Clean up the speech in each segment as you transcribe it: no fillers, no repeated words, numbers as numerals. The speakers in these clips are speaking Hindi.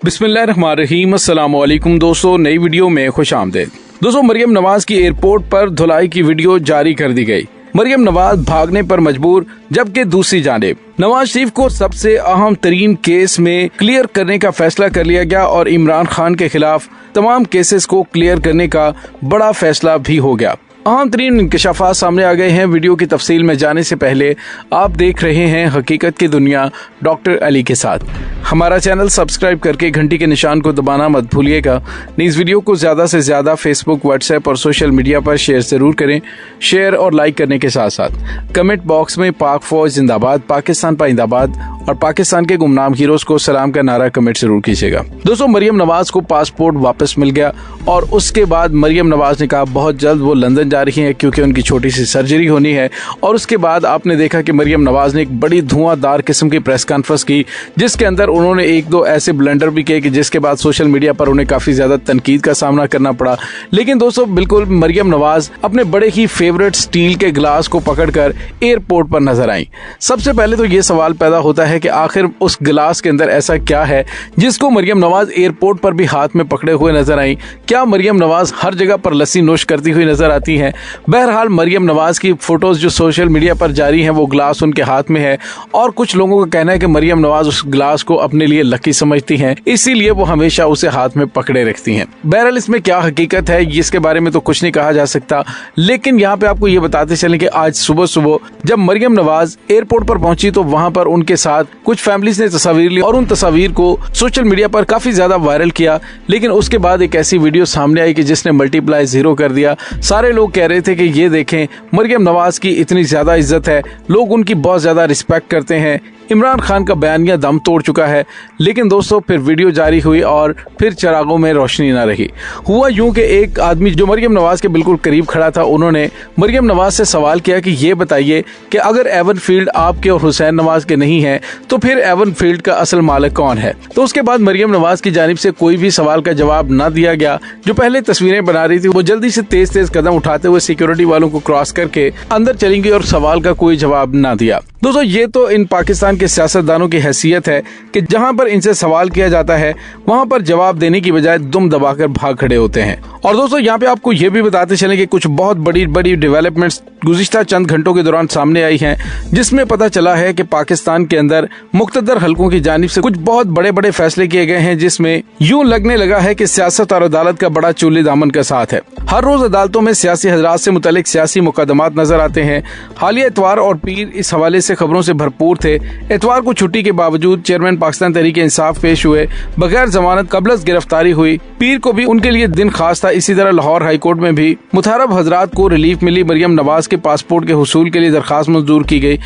बिस्मिल्लाहिर्रहमानिर्रहीम। अस्सलाम वालेकुम दोस्तों, नई वीडियो में खुश आमदीद। दोस्तों, मरियम नवाज की एयरपोर्ट पर धुलाई की वीडियो जारी कर दी गई। मरियम नवाज भागने पर मजबूर, जबकि दूसरी जानिब नवाज शरीफ को सबसे अहम तरीन केस में क्लियर करने का फैसला कर लिया गया और इमरान खान के खिलाफ तमाम केसेस को क्लियर करने का बड़ा फैसला भी हो गया। अहम तरीन इंकशाफात सामने आ गए हैं। वीडियो की तफसील में जाने से पहले आप देख रहे हैं हकीकत की दुनिया डॉक्टर अली के साथ। हमारा चैनल सब्सक्राइब करके घंटी के निशान को दबाना मत भूलिएगा। इस वीडियो को ज्यादा से ज्यादा फेसबुक, व्हाट्सएप और सोशल मीडिया पर शेयर जरूर करें। शेयर और लाइक करने के साथ साथ कमेंट बॉक्स में पाक फौज जिंदाबाद, पाकिस्तान पाइंदाबाद और पाकिस्तान के गुमनाम हीरोज को सलाम का नारा कमेंट जरूर कीजिएगा। दोस्तों, मरियम नवाज को पासपोर्ट वापस मिल गया और उसके बाद मरियम नवाज ने कहा बहुत जल्द वो लंदन जा रही है क्योंकि उनकी छोटी सी सर्जरी होनी है। और उसके बाद आपने देखा कि मरियम नवाज ने एक बड़ी धुआंधार किस्म की प्रेस कॉन्फ्रेंस की, जिसके अंदर उन्होंने एक दो ऐसे ब्लंडर भी किए कि जिसके बाद सोशल मीडिया पर उन्हें काफी ज्यादा तनकीद का सामना करना पड़ा। लेकिन दोस्तों, बिल्कुल मरियम नवाज अपने बड़े ही फेवरेट स्टील के गिलास को पकड़कर एयरपोर्ट पर नजर आई। सबसे पहले तो ये सवाल पैदा होता है कि आखिर उस गिलास के अंदर ऐसा क्या है जिसको मरियम नवाज एयरपोर्ट पर भी हाथ में पकड़े हुए नजर आई। क्या मरियम नवाज हर जगह पर लस्सी नोश करती हुई नजर आती हैं? बहरहाल, मरियम नवाज की फोटोज जो सोशल मीडिया पर जारी हैं वो ग्लास उनके हाथ में है और कुछ लोगों का कहना है कि मरियम नवाज उस ग्लास को अपने लिए लकी समझती हैं, इसीलिए वो हमेशा उसे हाथ में पकड़े रखती हैं। बहरहाल, इसमें क्या हकीकत है इसके बारे में तो कुछ नहीं कहा जा सकता, लेकिन यहाँ पे आपको ये बताते चलें कि आज सुबह सुबह जब मरियम नवाज एयरपोर्ट पर पहुंची तो वहां पर उनके साथ कुछ फैमिलीज ने तस्वीर ली और उन तस्वीर को सोशल मीडिया पर काफी ज्यादा वायरल किया। लेकिन उसके बाद एक ऐसी वीडियो सामने आई कि जिसने मल्टीप्लाई 0 कर दिया। सारे लोग कह रहे थे कि ये देखें, मरियम नवाज की इतनी ज्यादा इज्जत है, लोग उनकी बहुत ज्यादा रिस्पेक्ट करते हैं। इमरान खान का बयानिया दम तोड़ चुका है। लेकिन दोस्तों, फिर वीडियो जारी हुई और फिर चिरागों में रोशनी न रही। हुआ यूं कि एक आदमी जो मरियम नवाज के बिल्कुल करीब खड़ा था, उन्होंने मरियम नवाज से सवाल किया कि ये बताइए कि अगर एवन फील्ड आपके और हुसैन नवाज के नहीं है तो फिर एवन फील्ड का असल मालिक कौन है? तो उसके बाद मरियम नवाज की जानिब से कोई भी सवाल का जवाब न दिया गया। जो पहले तस्वीरें बना रही थी वो जल्दी से तेज कदम उठाते हुए सिक्योरिटी वालों को क्रॉस करके अंदर चली गई और सवाल का कोई जवाब न दिया। दोस्तों, ये तो इन पाकिस्तान के सियासतदानों की हैसियत है कि जहां पर इनसे सवाल किया जाता है वहां पर जवाब देने की बजाय दुम दबाकर भाग खड़े होते हैं। और दोस्तों, यहाँ पे आपको ये भी बताते चलें कि कुछ बहुत बड़ी बड़ी डेवलपमेंट्स गुज़िश्ता चंद घंटों के दौरान सामने आई हैं, जिसमें पता चला है कि पाकिस्तान के अंदर मुख्तदर हलकों की जानिब से कुछ बहुत बड़े बड़े फैसले किए गए हैं, जिसमें यूं लगने लगा है कि सियासत और अदालत का बड़ा चूली दामन का साथ है। हर रोज अदालतों में सियासी हजरात से मुतालिक सियासी मुकदमात नजर आते हैं। हालिया इतवार और पीर इस हवाले से खबरों से भरपूर थे। इतवार को छुट्टी के बावजूद चेयरमैन पाकिस्तान तहरीक इंसाफ पेश हुए, बगैर जमानत कबलस गिरफ्तारी हुई। पीर को भी उनके लिए दिन खास था। इसी तरह लाहौर हाईकोर्ट में भी मुतारब हजरात को रिलीफ मिली। मरियम नवाज के पासपोर्ट के हुसूल के लिए दरखास्त मंजूर की गई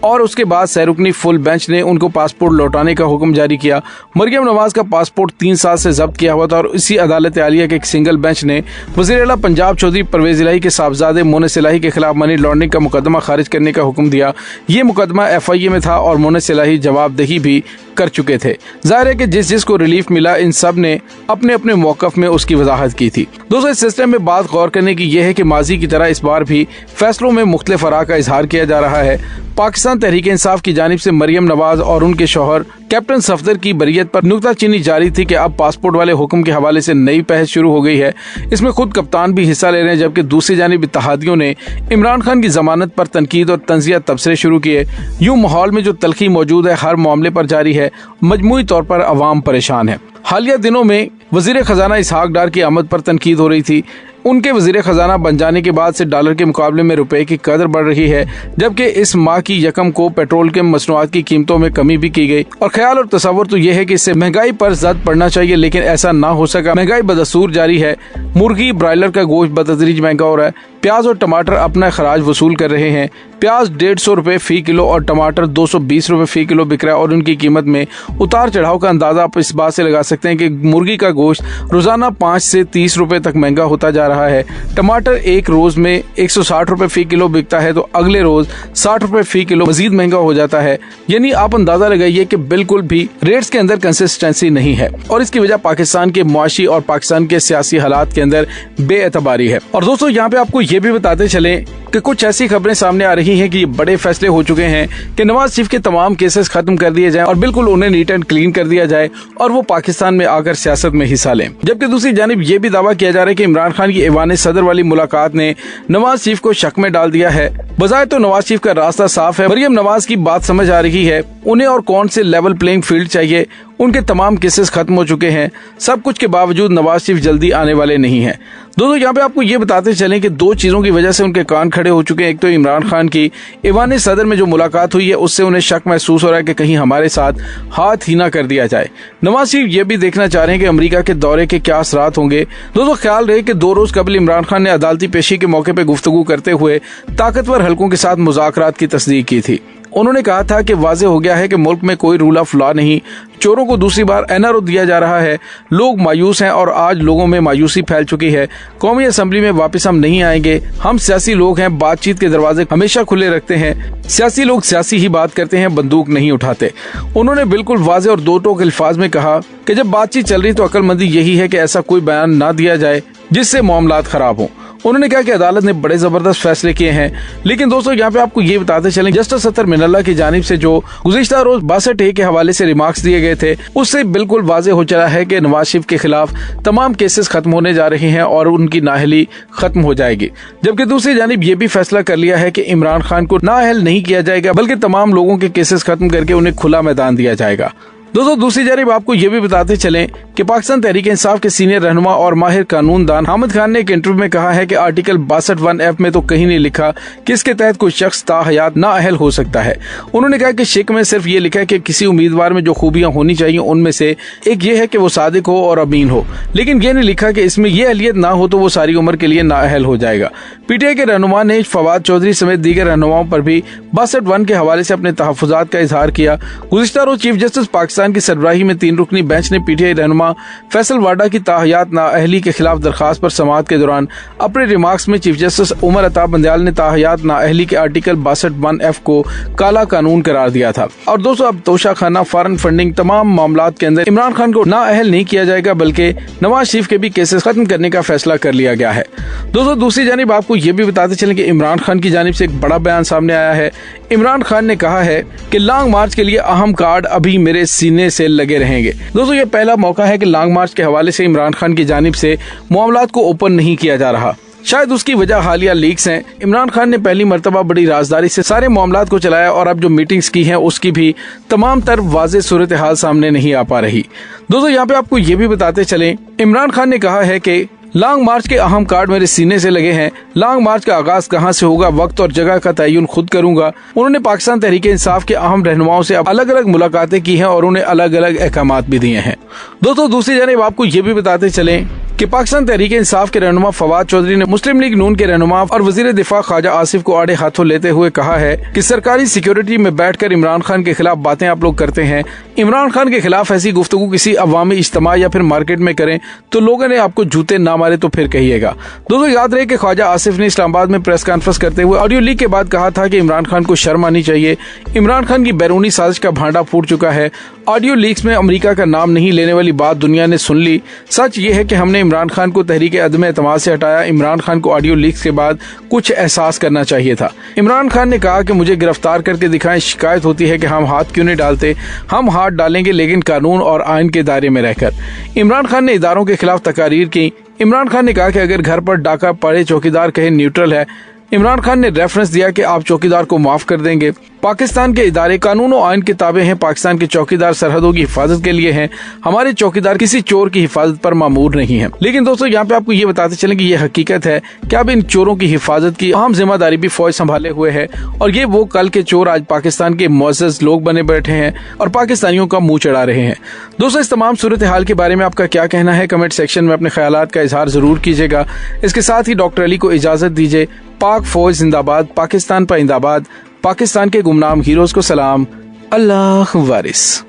और उसके बाद सैरुकनी फुल बेंच ने उनको पासपोर्ट लौटाने का हुक्म जारी किया। मरियम नवाज का पासपोर्ट 3 साल से जब्त किया हुआ था और इसी अदालत आलिया के एक सिंगल बेंच ने वज़ीर आला पंजाब चौधरी परवेज इलाही के साहबजादे मोनिस इलाही के खिलाफ मनी लॉन्ड्रिंग का मुकदमा खारिज करने का हुक्म दिया। ये मुकदमा FIA में था और मोनिस इलाही जवाबदेही भी कर चुके थे। जाहिर है कि जिस जिसको रिलीफ मिला, इन सब ने अपने अपने मौकफ में उसकी वजाहत की थी। दोस्तों, इस सिस्टम में बात गौर करने की यह है कि माजी की तरह इस बार भी फैसलों में मुख्तलिफ आरा का इजहार किया जा रहा है। पाकिस्तान तहरीक इंसाफ की जानिब से मरियम नवाज और उनके शौहर कैप्टन सफदर की बरियत पर नुक्ताचीनी जारी थी कि अब पासपोर्ट वाले हुक्म के हवाले से नई बहस शुरू हो गई है। इसमें खुद कप्तान भी हिस्सा ले रहे हैं, जबकि दूसरी जानिब इत्तेहादियों ने इमरान खान की जमानत पर तनकीद और तंजिया तबसरे शुरू किए। यूं माहौल में जो तलखी मौजूद है हर मामले पर जारी है। मजमूई तौर पर अवाम परेशान है। हालिया दिनों में वजीर खजाना इसहाक डार की आमद पर तनकीद हो रही थी। उनके वजीर खजाना बन जाने के बाद से डॉलर के मुकाबले में रुपए की कदर बढ़ रही है, जबकि इस माह की यकम को पेट्रोल के मसनूआत की कीमतों में कमी भी की गई। और ख्याल और तसव्वुर तो यह है कि इससे महंगाई पर जद पड़ना चाहिए, लेकिन ऐसा ना हो सका। महंगाई बदस्तूर जारी है। मुर्गी, ब्रायलर का गोश्त बतदरीज महंगा हो रहा है। प्याज और टमाटर अपना खराज वसूल कर रहे हैं। प्याज 150 रुपए फी किलो और टमाटर 220 रुपए फी किलो बिक रहा है और उनकी कीमत में उतार चढ़ाव का अंदाजा आप इस बात से लगा सकते हैं कि मुर्गी का गोश्त रोजाना 5 से 30 रुपए तक महंगा होता जा रहा है। टमाटर एक रोज में 160 रुपए फी किलो बिकता है तो अगले रोज 60 रुपए फी किलो मजीद महंगा हो जाता है। यानी आप अंदाजा लगाइए कि बिल्कुल भी रेट्स के अंदर कंसिस्टेंसी नहीं है और इसकी वजह पाकिस्तान के मुआशी और पाकिस्तान के सियासी हालात के अंदर बेएतबारी है। और दोस्तों, यहाँ पे आपको ये भी बताते चले कि कुछ ऐसी खबरें सामने आ रही हैं कि ये बड़े फैसले हो चुके हैं कि नवाज शरीफ के तमाम केसेस खत्म कर दिए जाएं और बिल्कुल उन्हें नीट एंड क्लीन कर दिया जाए और वो पाकिस्तान में आकर सियासत में हिस्सा लें। जबकि दूसरी जानिब ये भी दावा किया जा रहा है कि इमरान खान की ऐवान सदर वाली मुलाकात ने नवाज शरीफ को शक में डाल दिया है। बजाय तो नवाज शरीफ का रास्ता साफ है, मरियम नवाज की बात समझ आ रही है उन्हें और कौन से लेवल प्लेइंग फील्ड चाहिए। उनके तमाम केसेस खत्म हो चुके हैं। सब कुछ के बावजूद नवाज शरीफ जल्दी आने वाले नहीं हैं। दोस्तों यहाँ पे आपको ये बताते चलें कि दो चीजों की वजह से उनके कान खड़े हो चुके हैं। एक तो इमरान खान की ऐवान सदर में जो मुलाकात हुई है उससे उन्हें शक महसूस हो रहा है कि कहीं हमारे साथ हाथ ही ना कर दिया जाए। नवाज शरीफ ये भी देखना चाह रहे हैं कि अमेरिका के दौरे के क्या असरात होंगे। दोस्तों ख्याल रहे कि 2 रोज कबल इमरान खान ने अदालती पेशी के मौके पर गुफ्तगू करते हुए ताकतवर हलकों के साथ मुज़ाकरात की तस्दीक की थी। उन्होंने कहा था कि वाज़ेह हो गया है कि मुल्क में कोई रूल ऑफ लॉ नहीं, चोरों को दूसरी बार एनआरओ दिया जा रहा है, लोग मायूस हैं और आज लोगों में मायूसी फैल चुकी है। कौमी असेंबली में वापस हम नहीं आएंगे। हम सियासी लोग हैं, बातचीत के दरवाजे हमेशा खुले रखते हैं। सियासी लोग सियासी ही बात करते हैं, बंदूक नहीं उठाते। उन्होंने बिल्कुल वाज़ेह और दो टोक अल्फाज में कहा कि जब बातचीत चल रही तो अक्लमंदी यही है कि ऐसा कोई बयान ना दिया जाए जिससे मामलात खराब हों। उन्होंने कहा कि अदालत ने बड़े जबरदस्त फैसले किए हैं। लेकिन दोस्तों यहाँ पे आपको ये बताते चलें, जस्टिस अतर मिनल्ला की जानिब से जो गुज़िश्ता रोज 62A के हवाले से रिमार्क्स दिए गए थे उससे बिल्कुल वाज़ेह हो चला है कि नवाज शरीफ के खिलाफ तमाम केसेस खत्म होने जा रहे हैं और उनकी नाअहली खत्म हो जाएगी। जबकि दूसरी जानिब ये भी फैसला कर लिया है कि इमरान खान को नाअहल नहीं किया जाएगा बल्कि तमाम लोगों के केसेस खत्म करके उन्हें खुला मैदान दिया जाएगा। दोस्तों दूसरी जानिब आपको ये भी बताते चलें कि पाकिस्तान तहरीक इंसाफ के सीनियर रहनुमा और माहिर कानून दान हामिद खान ने एक इंटरव्यू में कहा है कि आर्टिकल 62(1)F में तो कहीं नहीं लिखा कि इसके तहत कोई शख्स ताहयात नाअहल हो सकता है। उन्होंने कहा कि शिक में सिर्फ ये लिखा है कि किसी उम्मीदवार में जो खूबियां होनी चाहिए उनमें से एक ये है कि वो सादिक हो और अमीन हो, लेकिन ये नहीं लिखा कि इसमें यह अहलियत ना हो तो वो सारी उम्र के लिए नाअहल हो जाएगा। पीटीआई के रहनुमा ने फवाद चौधरी समेत दीगर रहनुमाओं पर भी 62(1) के हवाले से अपने तहफ़्फ़ुज़ात का इजहार किया। गुज़िश्ता रोज चीफ जस्टिस पाकिस्तान की सरबराही में 3 रुकनी बेंच ने पीटीआई रहनुमा फैसल वाडा की ताहयात नाअहली के खिलाफ दरखास्त पर समाअत के दौरान अपने रिमार्क्स में चीफ जस्टिस उमर अता बंदयाल ने ताहयात नाअहली के आर्टिकल 62(1)F को काला कानून करार दिया था। और दोस्तों अब तोशाखाना, फॉरेन फंडिंग, तमाम मामलात के अंदर इमरान खान को नाअहल नहीं किया जाएगा बल्कि नवाज शरीफ के भी केसेस खत्म करने का फैसला कर लिया गया है। दोस्तों दूसरी जानिब आपको ये भी बताते चलें कि इमरान खान की जानिब से एक बड़ा बयान सामने आया है। इमरान खान ने कहा है कि लॉन्ग मार्च के लिए अहम कार्ड अभी मेरे सीने से लगे रहेंगे। दोस्तों ये पहला मौका है कि लॉन्ग मार्च के हवाले से इमरान खान की जानिब से मामलात को ओपन नहीं किया जा रहा। शायद उसकी वजह हालिया लीक्स हैं। इमरान खान ने पहली मर्तबा बड़ी राजदारी से सारे मामलात को चलाया और अब जो मीटिंग्स की हैं उसकी भी तमाम तरफ वाज़ेह सूरत हाल सामने नहीं आ पा रही। दोस्तों यहाँ पे आपको ये भी बताते चलें, इमरान खान ने कहा है कि लॉन्ग मार्च के अहम कार्ड मेरे सीने से लगे हैं। लॉन्ग मार्च का आगाज कहां से होगा, वक्त और जगह का तयन खुद करूंगा। उन्होंने पाकिस्तान तहरीक इंसाफ के अहम रहनुमाओं से अलग अलग मुलाकातें की हैं और उन्हें अलग अलग अहकामात भी दिए हैं। दोस्तों दूसरी जानिब आपको ये भी बताते चलें कि पाकिस्तान तहरीक इंसाफ के रहनुमा फवाद चौधरी ने मुस्लिम लीग नून के रहनुमा और वजीर दिफा ख्वाजा आसिफ को आड़े हाथों लेते हुए कहा है कि सरकारी सिक्योरिटी में बैठकर इमरान खान के खिलाफ बातें आप लोग करते हैं। इमरान खान के खिलाफ ऐसी गुफ्तगू किसी अवामी इज्तिमा या फिर मार्केट में करें तो लोगों ने आपको जूते ना मारे तो फिर कहिएगा। दोस्तों याद रहे कि ख्वाजा आसिफ ने इस्लामाबाद में प्रेस कॉन्फ्रेंस करते हुए ऑडियो लीक के बाद कहा था कि इमरान खान को शर्म आनी चाहिए। इमरान खान की बैरूनी साजिश का भांडा फूट चुका है। ऑडियो लीक्स में अमेरिका का नाम नहीं लेने वाली बात दुनिया ने सुन ली। सच ये है कि हमने इमरान खान को तहरीक अदम एतमाद से हटाया। इमरान खान को ऑडियो लीक्स के बाद कुछ एहसास करना चाहिए था। इमरान खान ने कहा कि मुझे गिरफ्तार करके दिखाएं। शिकायत होती है कि हम हाथ क्यों नहीं डालते। हम हाथ डालेंगे लेकिन कानून और आइन के दायरे में रहकर। इमरान खान ने इदारों के खिलाफ तकारीर की। इमरान खान ने कहा कि अगर घर पर डाका पड़े चौकीदार कहे न्यूट्रल है। इमरान खान ने रेफरेंस दिया कि आप चौकीदार को माफ कर देंगे। पाकिस्तान के इदारे कानून और आइन के ताबे हैं। पाकिस्तान के चौकीदार सरहदों की हिफाजत के लिए हैं। हमारे चौकीदार किसी चोर की हिफाजत पर मामूर नहीं है। लेकिन दोस्तों यहाँ पे आपको ये बताते चलें कि ये हकीकत है कि अब इन चोरों की हिफाजत की अहम जिम्मेदारी भी फौज संभाले हुए है और ये वो कल के चोर आज पाकिस्तान के मुअज़्ज़ज़ लोग बने बैठे हैं और पाकिस्तानियों का मुंह चढ़ा रहे हैं। दोस्तों इस तमाम सूरत हाल के बारे में आपका क्या कहना है, कमेंट सेक्शन में अपने ख्यालात का इजहार जरूर कीजिएगा। इसके साथ ही डॉक्टर अली को इजाजत दीजिए। पाक फौज जिंदाबाद, पाकिस्तान पाइंदाबाद, पाकिस्तान के गुमनाम हीरोज को सलाम। अल्लाह वारिस।